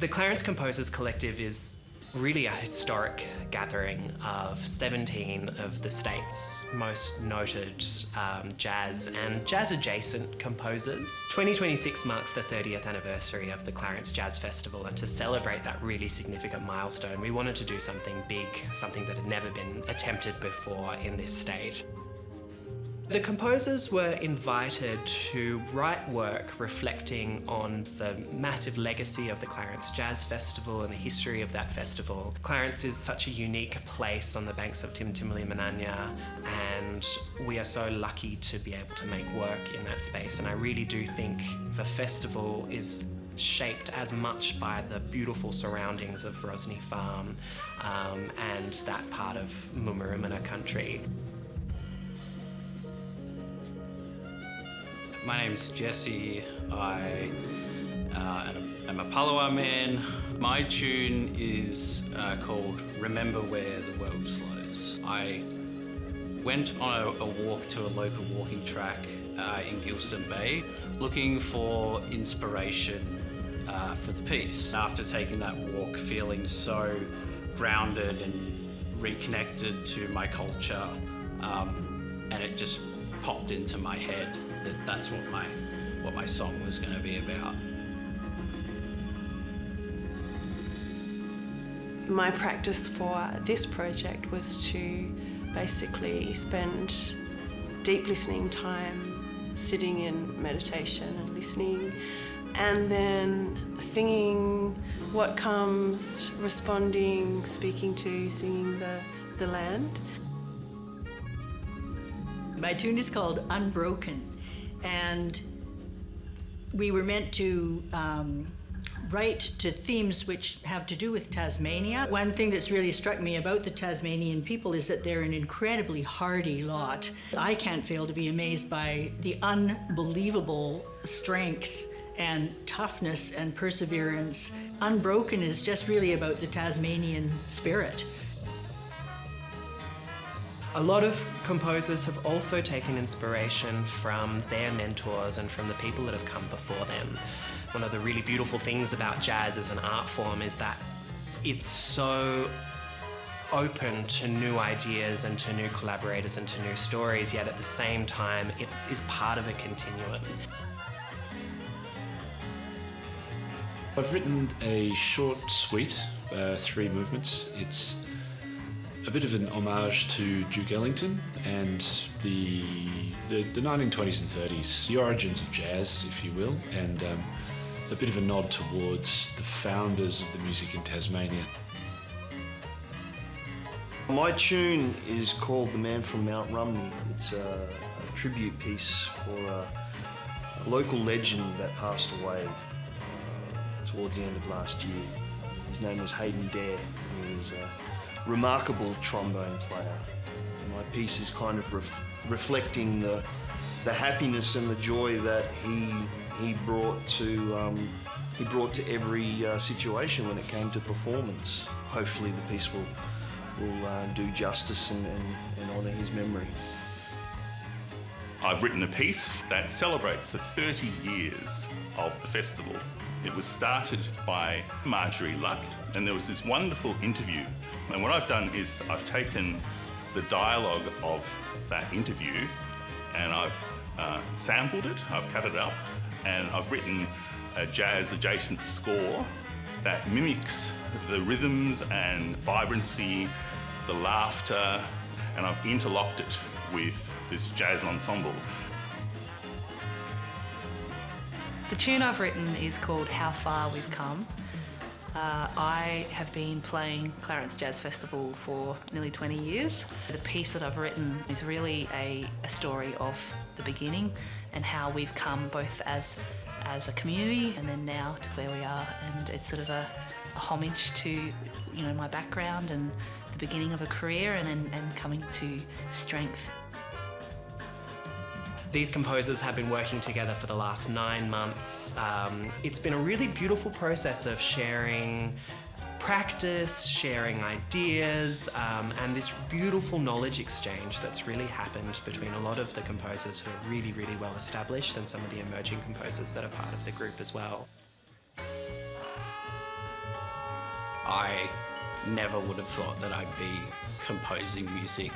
The Clarence Composers Collective is really a historic gathering of 17 of the state's most noted jazz and jazz-adjacent composers. 2026 marks the 30th anniversary of the Clarence Jazz Festival, and to celebrate that really significant milestone, we wanted to do something big, something that had never been attempted before in this state. The composers were invited to write work reflecting on the massive legacy of the Clarence Jazz Festival and the history of that festival. Clarence is such a unique place on the banks of Timtimli Mananya, and we are so lucky to be able to make work in that space. And I really do think the festival is shaped as much by the beautiful surroundings of Rosny Farm and that part of Mummarimana country. My name's Jesse. I am a Palawa man. My tune is called Remember Where the World Slows. I went on a walk to a local walking track in Gilston Bay looking for inspiration for the piece. After taking that walk, feeling so grounded and reconnected to my culture, and it just popped into my head that that's what my song was going to be about. My practice for this project was to basically spend deep listening time sitting in meditation and listening, and then singing what comes, responding, speaking to, singing the land. My tune is called Unbroken, and we were meant to write to themes which have to do with Tasmania. One thing that's really struck me about the Tasmanian people is that they're an incredibly hardy lot. I can't fail to be amazed by the unbelievable strength and toughness and perseverance. Unbroken is just really about the Tasmanian spirit. A lot of composers have also taken inspiration from their mentors and from the people that have come before them. One of the really beautiful things about jazz as an art form is that it's so open to new ideas and to new collaborators and to new stories, yet at the same time it is part of a continuum. I've written a short suite, 3 movements. It's a bit of an homage to Duke Ellington and the 1920s and 30s, the origins of jazz, if you will, and a bit of a nod towards the founders of the music in Tasmania. My tune is called The Man from Mount Rumney. It's a tribute piece for a local legend that passed away towards the end of last year. His name was Hayden Dare. He was a remarkable trombone player. And my piece is kind of reflecting the happiness and the joy that he brought to every situation when it came to performance. Hopefully the piece will do justice and honour his memory. I've written a piece that celebrates the 30 years of the festival. It was started by Marjorie Luck, and there was this wonderful interview. And what I've done is I've taken the dialogue of that interview and I've sampled it, I've cut it up, and I've written a jazz-adjacent score that mimics the rhythms and vibrancy, the laughter, and I've interlocked it with this jazz ensemble. The tune I've written is called How Far We've Come. I have been playing Clarence Jazz Festival for nearly 20 years. The piece that I've written is really a story of the beginning and how we've come both as a community and then now to where we are, and it's sort of a homage to my background and the beginning of a career and coming to strength. These composers have been working together for the last 9 months. It's been a really beautiful process of sharing practice, sharing ideas, and this beautiful knowledge exchange that's really happened between a lot of the composers who are really, really well established and some of the emerging composers that are part of the group as well. I never would have thought that I'd be composing music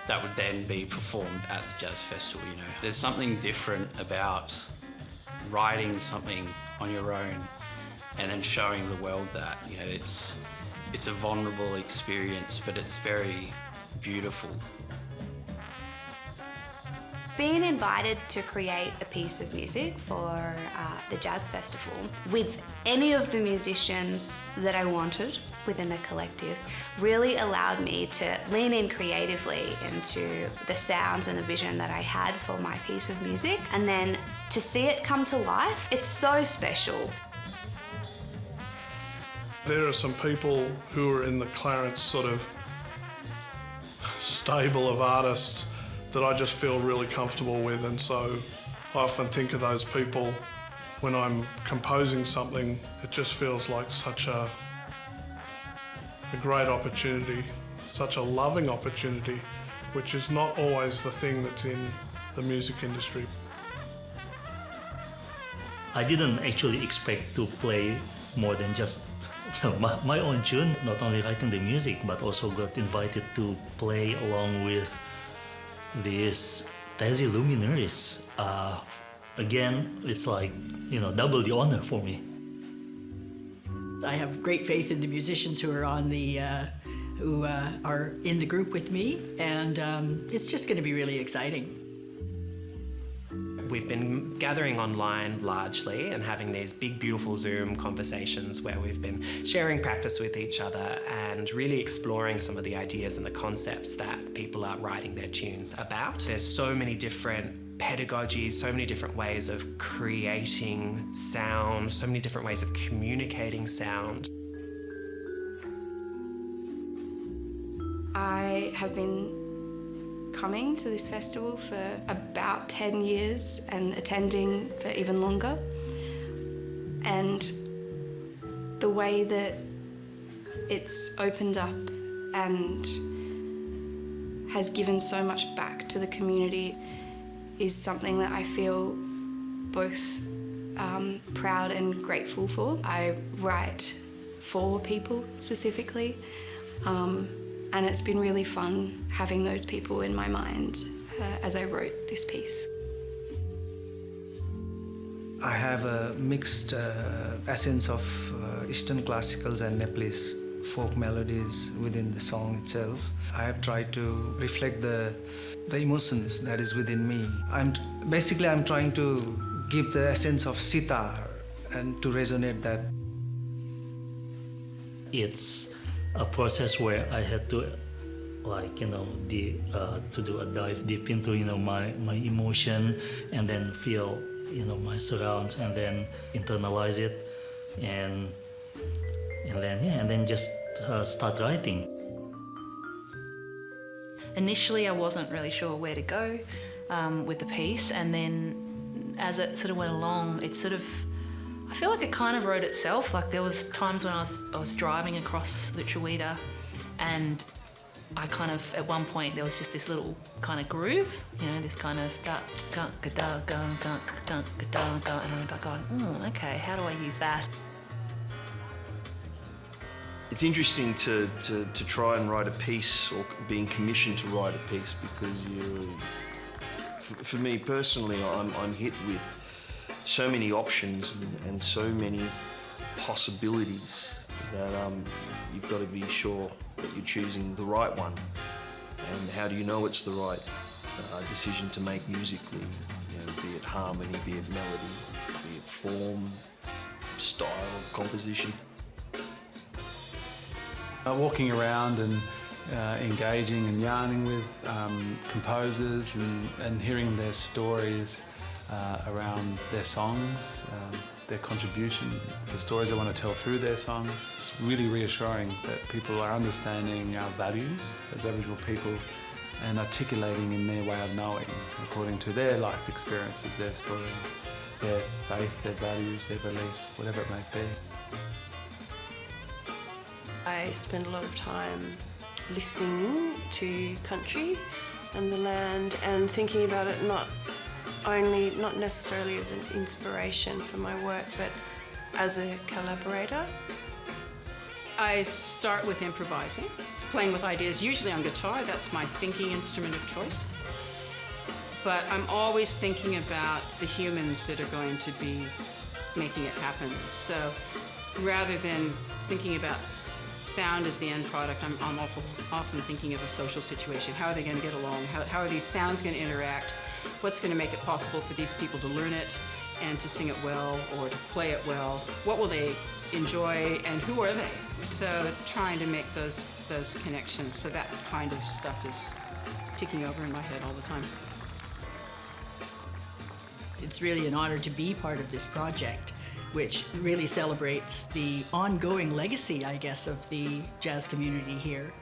that would then be performed at the Jazz Festival, you know. There's something different about writing something on your own and then showing the world that, you know, it's a vulnerable experience, but it's very beautiful. Being invited to create a piece of music for the Jazz Festival with any of the musicians that I wanted within the collective really allowed me to lean in creatively into the sounds and the vision that I had for my piece of music, and then to see it come to life, it's so special. There are some people who are in the Clarence sort of stable of artists that I just feel really comfortable with, and so I often think of those people when I'm composing something. It just feels like such a great opportunity, such a loving opportunity, which is not always the thing that's in the music industry. I didn't actually expect to play more than just my own tune, not only writing the music, but also got invited to play along with these Tassie luminaries. Again, it's like, you know, double the honor for me. I have great faith in the musicians who are on the who are in the group with me, and it's just going to be really exciting. We've been gathering online largely and having these big, beautiful Zoom conversations where we've been sharing practice with each other and really exploring some of the ideas and the concepts that people are writing their tunes about. There's so many different pedagogies, so many different ways of creating sound, so many different ways of communicating sound. I have been coming to this festival for about 10 years and attending for even longer. And the way that it's opened up and has given so much back to the community is something that I feel both proud and grateful for. I write for people specifically, and it's been really fun having those people in my mind as I wrote this piece. I have a mixed essence of Eastern classicals and Nepalese folk melodies within the song itself. I have tried to reflect the emotions that is within me. I'm trying to give the essence of sitar and to resonate that. It's a process where I had to, like, you know, to do a dive deep into, you know, my emotion, and then feel, you know, my surrounds, and then internalize it, and then just start writing. Initially, I wasn't really sure where to go with the piece, and then as it sort of went along, I feel like it kind of wrote itself. Like, there was times when I was driving across Lutruwita, and I kind of, at one point, there was just this little kind of groove, you know, this kind of and I remember going, oh, okay, how do I use that? It's interesting to try and write a piece, or being commissioned to write a piece, because for me personally, I'm hit with so many options and so many possibilities that you've got to be sure that you're choosing the right one. And how do you know it's the right decision to make musically? You know, be it harmony, be it melody, be it form, style of composition. Walking around and engaging and yarning with composers and hearing their stories around their songs, their contribution, the stories they want to tell through their songs. It's really reassuring that people are understanding our values as Aboriginal people and articulating in their way of knowing according to their life experiences, their stories, their faith, their values, their beliefs, whatever it may be. I spend a lot of time listening to country and the land and thinking about it not necessarily as an inspiration for my work, but as a collaborator. I start with improvising, playing with ideas, usually on guitar. That's my thinking instrument of choice. But I'm always thinking about the humans that are going to be making it happen. So rather than thinking about sound as the end product, I'm often thinking of a social situation. How are they going to get along? How are these sounds going to interact? What's going to make it possible for these people to learn it and to sing it well or to play it well? What will they enjoy and who are they? So trying to make those connections. So that kind of stuff is ticking over in my head all the time. It's really an honor to be part of this project, which really celebrates the ongoing legacy, I guess, of the jazz community here.